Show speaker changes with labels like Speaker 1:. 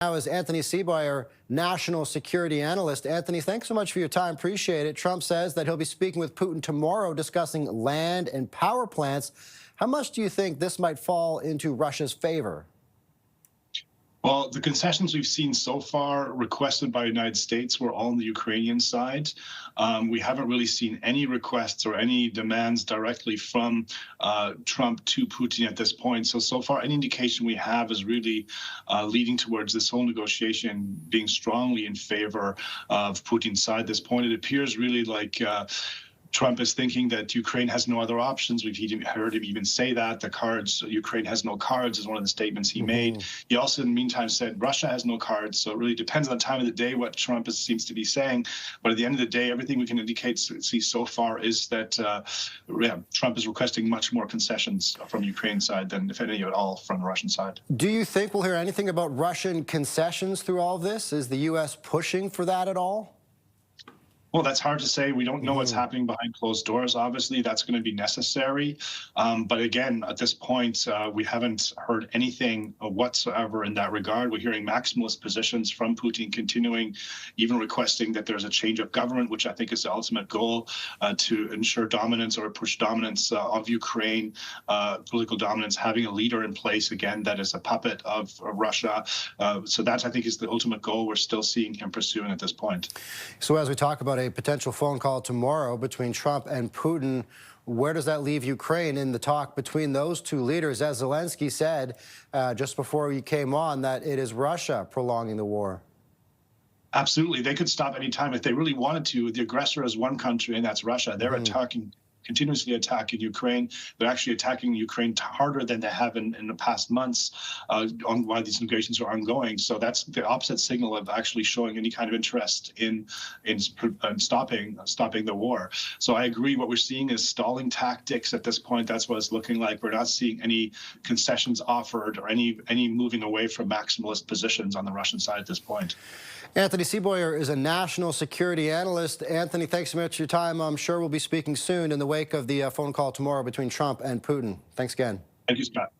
Speaker 1: Now is Anthony Seaboyer, national security analyst. Anthony, thanks so much for your time. Appreciate it. Trump says that he'll be speaking with Putin tomorrow discussing land and power plants. How much do you think this might fall into Russia's favor?
Speaker 2: Well, the concessions we've seen so far requested by the United States were all on the Ukrainian side. We haven't really seen any requests or any demands directly from Trump to Putin at this point. So far, any indication we have is really leading towards this whole negotiation being strongly in favor of Putin's side at this point. It appears really like Trump is thinking that Ukraine has no other options. We've heard him even say that. Ukraine has no cards is one of the statements he made. He also, in the meantime, said Russia has no cards. So it really depends on the time of the day what Trump seems to be saying. But at the end of the day, everything we can see so far is that Trump is requesting much more concessions from Ukraine's side than, if any at all, from the Russian side.
Speaker 1: Do you think we'll hear anything about Russian concessions through all of this? Is the U.S. pushing for that at all?
Speaker 2: Well, that's hard to say. We don't know what's happening behind closed doors. Obviously, that's going to be necessary. But again, at this point, we haven't heard anything whatsoever in that regard. We're hearing maximalist positions from Putin continuing, even requesting that there's a change of government, which I think is the ultimate goal, to ensure dominance or push dominance of Ukraine, political dominance, having a leader in place, again, that is a puppet of Russia. So that, I think, is the ultimate goal we're still seeing him pursuing at this point.
Speaker 1: So as we talk about a potential phone call tomorrow between Trump and Putin, where does that leave Ukraine in the talk between those two leaders? As Zelensky said just before we came on, that it is Russia prolonging the war.
Speaker 2: Absolutely. They could stop any time if they really wanted to. The aggressor is one country, and that's Russia. They're continuously attacking Ukraine. They're actually attacking Ukraine harder than they have in the past months on why these negotiations are ongoing. So that's the opposite signal of actually showing any kind of interest in stopping the war. So I agree. What we're seeing is stalling tactics at this point. That's what it's looking like. We're not seeing any concessions offered or any moving away from maximalist positions on the Russian side at this point.
Speaker 1: Anthony Seaboyer is a national security analyst. Anthony, thanks so much for your time. I'm sure we'll be speaking soon in the wake of the phone call tomorrow between Trump and Putin. Thanks again.
Speaker 2: Thank you, Scott.